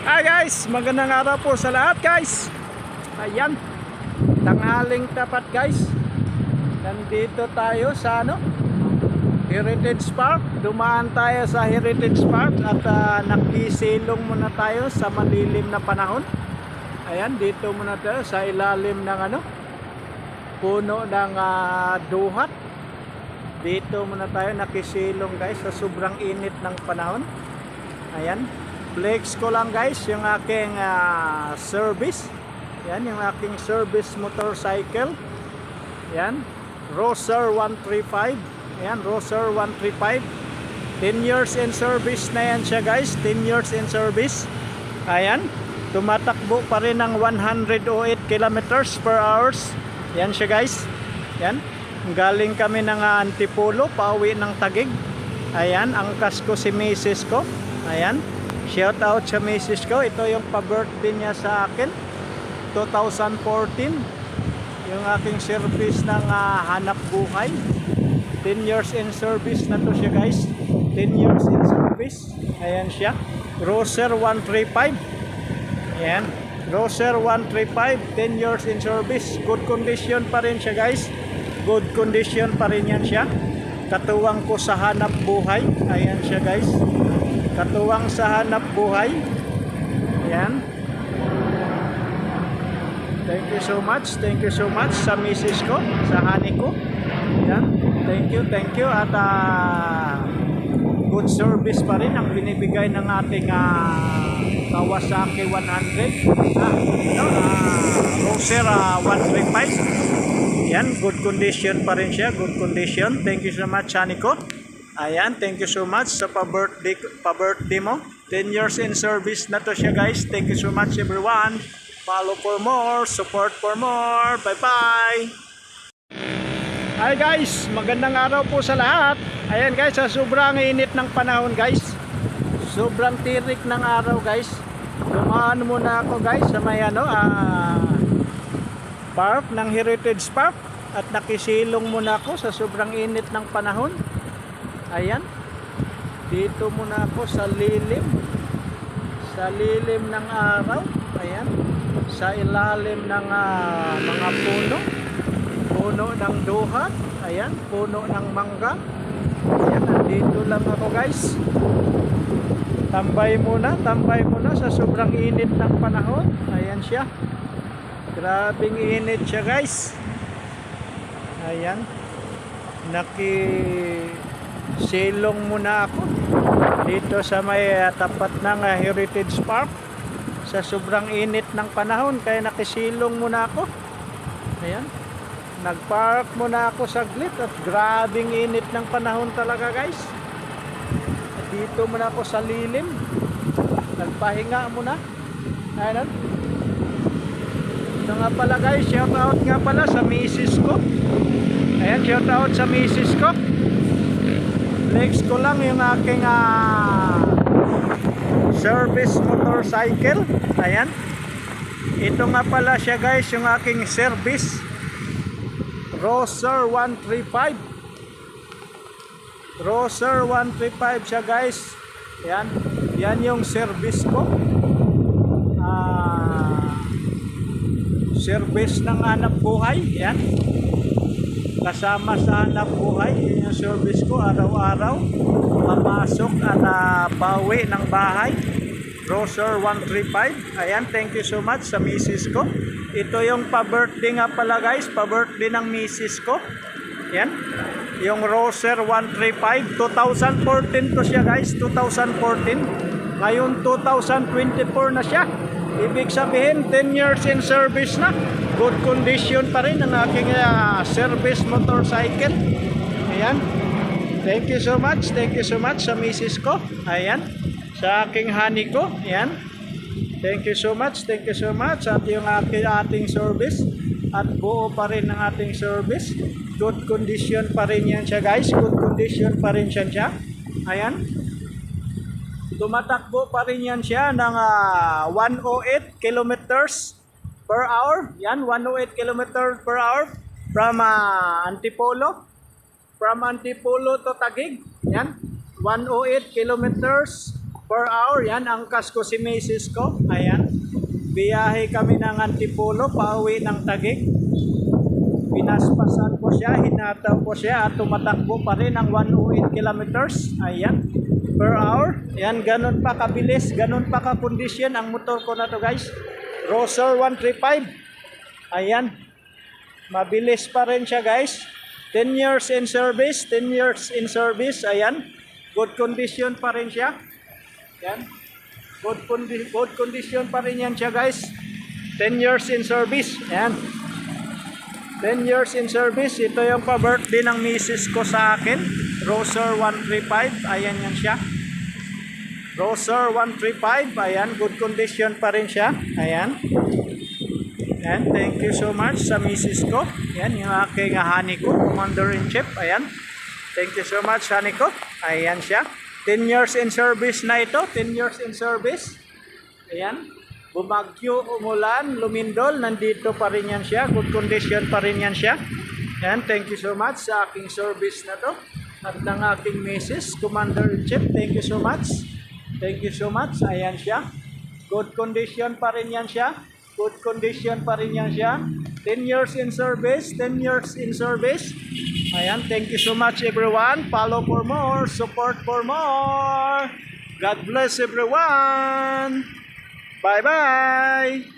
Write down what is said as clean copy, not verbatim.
Hi guys, magandang araw po sa lahat guys. Ayan, tanghaling tapat guys. Nandito tayo sa Heritage Park. Dumaan tayo sa Heritage Park at nakisilong muna tayo sa malilim na panahon. Ayan, dito muna tayo sa ilalim ng puno ng duhat. Dito muna tayo nakisilong guys sa sobrang init ng panahon. Ayan, flex ko lang guys yung aking service. Yan yung aking service motorcycle. Yan, Roser 135. Yan, Roser 135. 10 years in service na yan siya guys. 10 years in service. Ayan, tumatakbo pa rin ng 108 kilometers per hours. Yan siya guys. Yan, galing kami ng Antipolo, pauwi ng Taguig. Ayan, angkas ko si misis ko. Ayan, shout out sa misis ko. Ito yung pa-birthday niya sa akin, 2014. Yung aking service ng hanap buhay. 10 years in service na to siya guys. 10 years in service. Ayan siya, Roser 135. Ayan, Roser 135, 10 years in service. Good condition pa rin siya guys. Good condition pa rin yan siya. Katuwang ko sa hanap buhay. Ayan siya guys, katuwang sa hanap buhay. Ayan, thank you so much. Thank you so much sa misis ko, sa honey ko. Ayan, thank you. At good service pa rin ang binibigay ng ating Kawasaki 100, Roser 135. Yan, good condition pa rin siya, good condition. Thank you so much honey ko. Ayan, thank you so much sa pa-birthday mo. 10 years in service na to siya guys. Thank you so much everyone. Follow for more, support for more. Bye bye. Hi guys, magandang araw po sa lahat. Ayan guys, sa sobrang init ng panahon guys, sobrang tirik ng araw guys, dumaan muna ako guys sa may park ng Heritage Park. At nakisilong muna ako sa sobrang init ng panahon. Ayan, dito muna ako sa lilim ng araw. Ayan, sa ilalim ng mga puno ng duhat. Ayan, puno ng mangga. Ayan, nandito lang ako guys. Tambay muna sa sobrang init ng panahon. Ayan siya, grabing init siya guys. Ayan, nakisilong muna ako dito sa may tapat ng Heritage Park sa sobrang init ng panahon, kaya nakisilong muna ako. Ayan, nagpark muna ako saglit at grabing init ng panahon talaga guys. At dito muna ako sa lilim, nagpahinga muna. Ayan, ito nga pala guys, shout out nga pala sa misis ko. Ayan, shout out sa misis ko. Flex ko lang yung aking service motorcycle. Ayan, ito nga pala siya guys, yung aking service Roser 135. Roser 135 siya guys. Ayan, yan yung service ko. Service ng hanap buhay. Yan, kasama sa hanap buhay. Yan yung service ko araw-araw, papasok at bawi ng bahay. Roser 135. Ayan, thank you so much sa misis ko. Ito yung pa-birthday nga pala guys, pa-birthday ng misis ko. Yan, yung Roser 135. 2014 to siya guys, 2014. Ngayon 2024 na siya. Ibig sabihin 10 years in service na. Good condition pa rin ang aking service motorcycle. Ayan, thank you so much sa misis ko. Ayan, sa aking honey ko. Ayan, thank you so much at yung ating service, at buo pa rin ang ating service. Good condition pa rin yan siya guys, good condition pa rin siya. Ayan, tumatakbo pa rin yan siya ng 108 kilometers per hour. Yan, 108 kilometers per hour from Antipolo to Taguig. Yan, 108 kilometers per hour. Yan, angkas ko si misis ko. Ayan. Biyahe kami ng Antipolo, pauwi ng Taguig. Pinaspasan ko siya, hinataw ko siya at tumatakbo pa rin ng 108 kilometers. Ayan. Per hour. Ayan, ganun pa kabilis, ganun pa ka-condition ang motor ko na to guys. Roser 135. Ayan. Mabilis pa rin siya guys. 10 years in service, 10 years in service. Ayan. Good condition pa rin siya. Ayan. Good condition pa rin yan siya guys. 10 years in service. Ayan. 10 years in service. Ito yung pa-birthday ng misis ko sa akin. Roser 135. Ayan yan siya. Roser 135. Ayan. Good condition pa rin siya. Ayan. Ayan. Thank you so much sa misis ko. Ayan. Yung aking honey ko. Commander-in-Chief. Ayan. Thank you so much honey ko. Ayan siya. 10 years in service na ito. 10 years in service. Ayan. Bumagyo, umulan, lumindol, nandito pa rin yan siya. Good condition pa rin yan siya. Yan, thank you so much sa aking service na to. At ng aking misis, Commander-in-Chief, thank you so much. Thank you so much. Ayan siya. Good condition pa rin yan siya. Good condition pa rin yan siya. 10 years in service, 10 years in service. Ayan, thank you so much everyone. Follow for more, support for more. God bless everyone. Bye-bye!